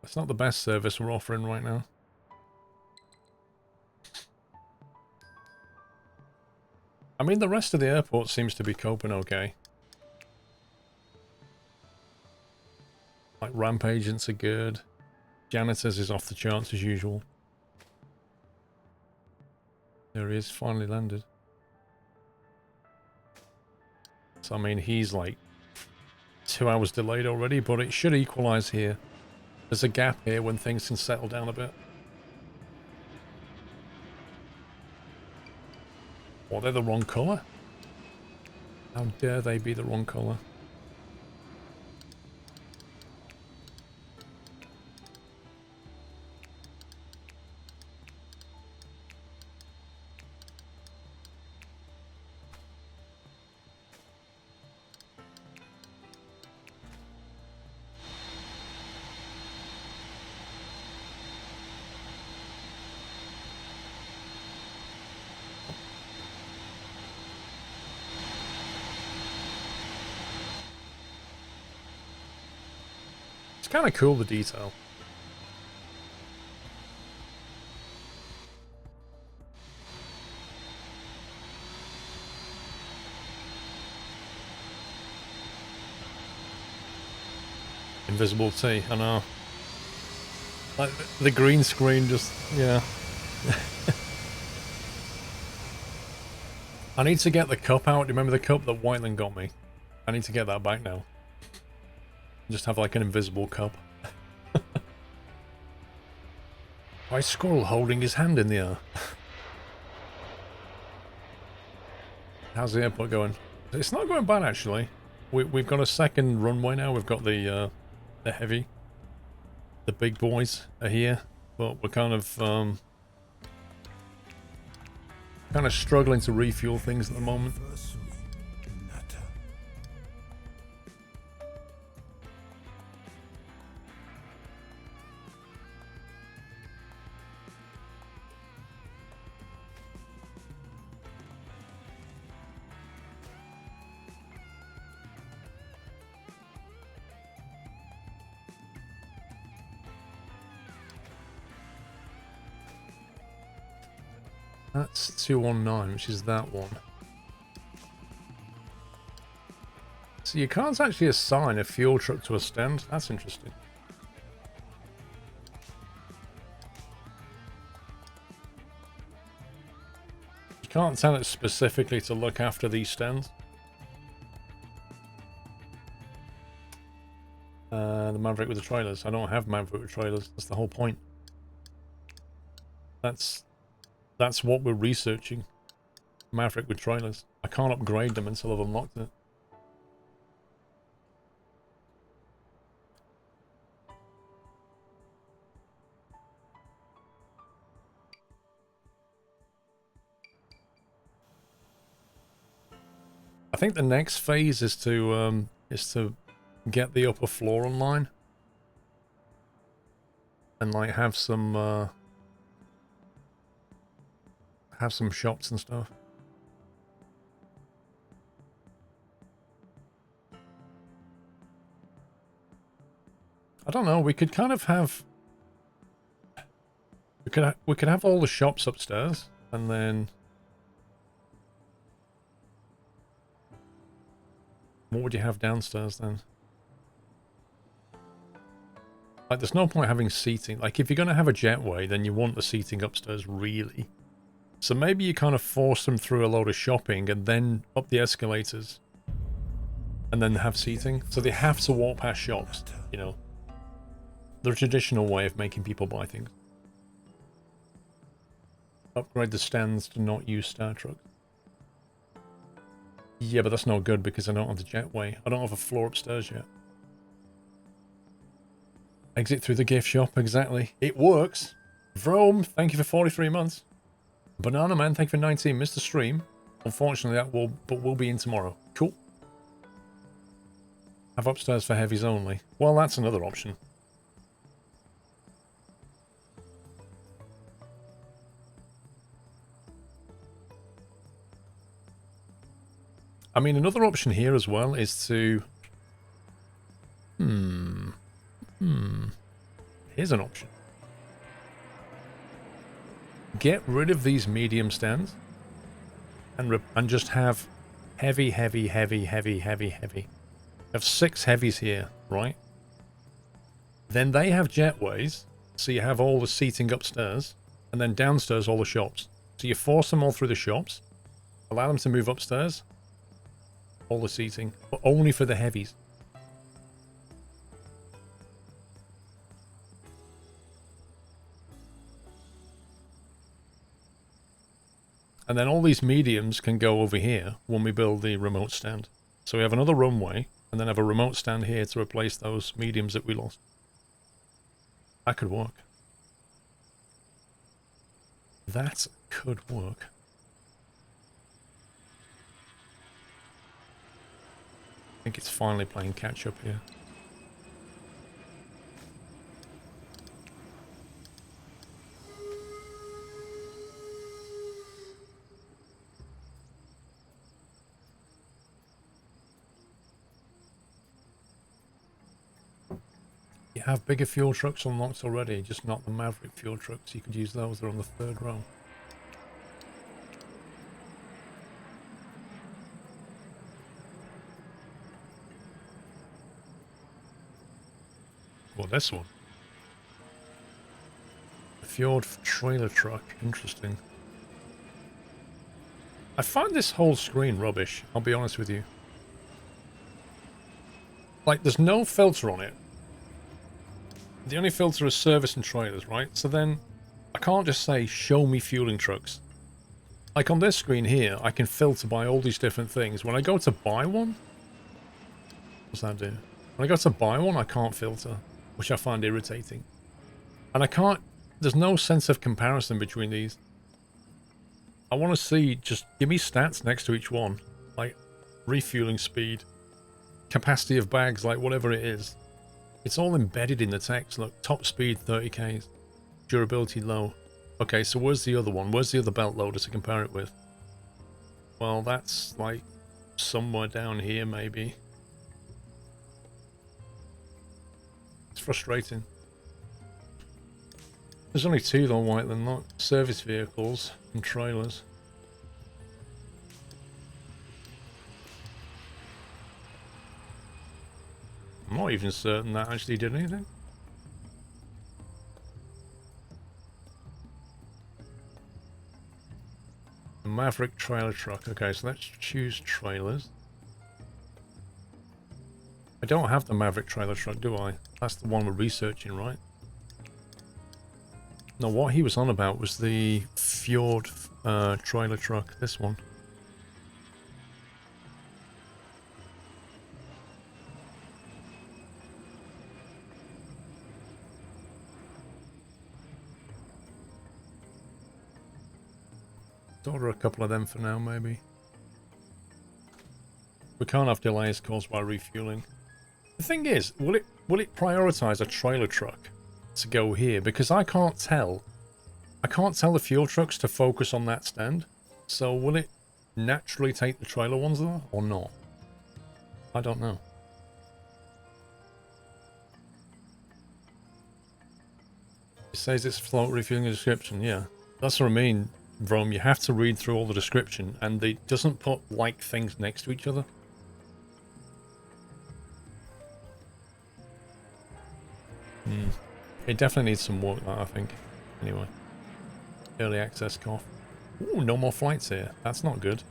It's not the best service we're offering right now. I mean, the rest of the airport seems to be coping okay. Like, ramp agents are good. Janitors is off the charts as usual. There he is, finally landed. So, I mean, he's like 2 hours delayed already, but it should equalize here. There's a gap here when things can settle down a bit. Oh, they're the wrong colour? How dare they be the wrong colour? It's kind of cool, the detail. Invisible T, I know. Like, the green screen just, yeah. I need to get the cup out. Do you remember the cup that Whiteland got me? I need to get that back now. Just have like an invisible cup. Why is Squirrel holding his hand in the air? How's the airport going? It's not going bad actually. We've got a second runway now. We've got the heavy. The big boys are here, but we're kind of struggling to refuel things at the moment. That's 219, which is that one. So you can't actually assign a fuel truck to a stand. That's interesting. You can't tell it specifically to look after these stands. The Maverick with the trailers. I don't have Maverick with trailers. That's the whole point. That's what we're researching. Maverick with trailers. I can't upgrade them until I've unlocked it. I think the next phase is to get the upper floor online and like have some shops and stuff. I don't know. We could kind of have. We could have all the shops upstairs, and then what would you have downstairs then? Like, there's no point having seating. Like, if you're going to have a jetway, then you want the seating upstairs, really. So maybe you kind of force them through a load of shopping and then up the escalators. And then have seating. So they have to walk past shops, you know. The traditional way of making people buy things. Upgrade the stands to not use Star Truck. Yeah, but that's not good because I don't have the jetway. I don't have a floor upstairs yet. Exit through the gift shop, exactly. It works. Vrome, thank you for 43 months. Banana Man, thank you for 19. Missed the stream. Unfortunately, that will be in tomorrow. Cool. Have upstairs for heavies only. Well, that's another option. I mean, another option here as well is to... Here's an option. Get rid of these medium stands and just have heavy, heavy, heavy, heavy, heavy, heavy. Have 6 heavies here, right? Then they have jetways, so you have all the seating upstairs, and then downstairs all the shops. So you force them all through the shops, allow them to move upstairs, all the seating, but only for the heavies. And then all these mediums can go over here when we build the remote stand. So we have another runway, and then have a remote stand here to replace those mediums that we lost. That could work. That could work. I think it's finally playing catch up here. You have bigger fuel trucks unlocked already, just not the Maverick fuel trucks. You could use those, they're on the 3rd row. Well, this one. The Fjord trailer truck, interesting. I find this whole screen rubbish, I'll be honest with you. Like, there's no filter on it. The only filter is service and trailers, right? So then, I can't just say, show me fueling trucks. Like on this screen here, I can filter by all these different things. When I go to buy one, what's that do? When I go to buy one, I can't filter, which I find irritating. And I can't, there's no sense of comparison between these. I want to see, just give me stats next to each one. Like, refueling speed, capacity of bags, like whatever it is. It's all embedded in the text. Look, top speed 30k, durability low. Okay, so where's the other one? Where's the other belt loader to compare it with? Well, that's like somewhere down here, maybe. It's frustrating. There's only 2 though, White, than not. Service vehicles and trailers. I'm not even certain that actually did anything. The Maverick trailer truck. Okay, so let's choose trailers. I don't have the Maverick trailer truck, do I? That's the one we're researching, right? No, what he was on about was the Fjord trailer truck, this one. Let's order a couple of them for now, maybe. We can't have delays caused by refueling. The thing is, will it prioritize a trailer truck to go here? Because I can't tell the fuel trucks to focus on that stand. So will it naturally take the trailer ones though, or not? I don't know. It says it's float refueling the description. Yeah, that's what I mean, Rome. You have to read through all the description, and it doesn't put like things next to each other. It definitely needs some work, that, I think. Anyway. Early access cough. Ooh, no more flights here. That's not good.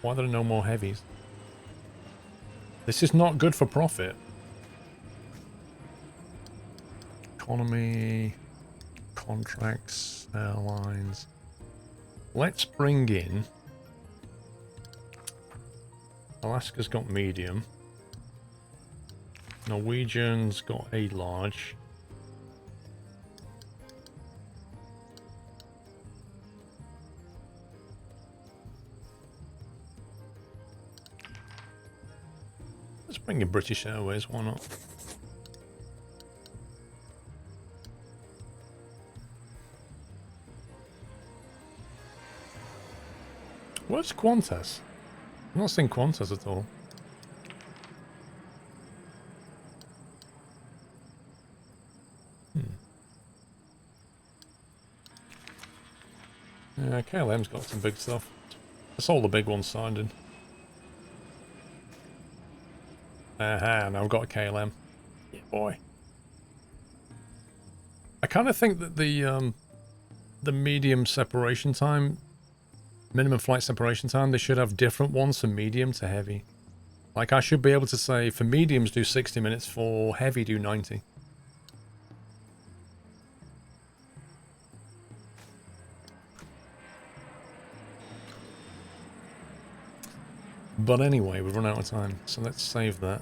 Why are there no more heavies? This is not good for profit. Economy, contracts, airlines. Let's bring in... Alaska's got medium. Norwegian's got a large. Let's Bring in British Airways, why not? Where's Qantas? I'm not seeing Qantas at all. Yeah, KLM's got some big stuff. That's all the big ones signed in. Aha, now I've got a KLM. Yeah, boy. I kind of think that the medium separation time, minimum flight separation time, they should have different ones for medium to heavy. Like I should be able to say for mediums do 60 minutes, for heavy do 90. But anyway, we've run out of time, so let's save that.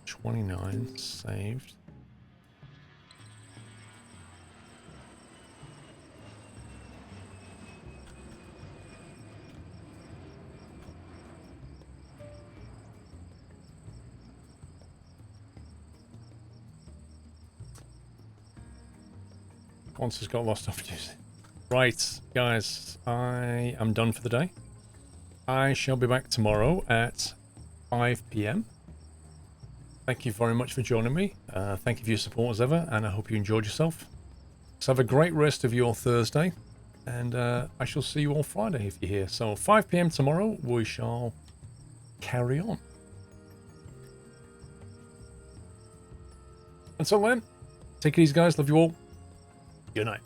29 saved. Once it's got lost opportunity. Right, guys, I am done for the day. I shall be back tomorrow at 5 p.m. Thank you very much for joining me. Thank you for your support as ever, and I hope you enjoyed yourself. So have a great rest of your Thursday, and I shall see you all Friday if you're here. So 5 p.m. tomorrow, we shall carry on. Until then, take it easy, guys. Love you all. Good night.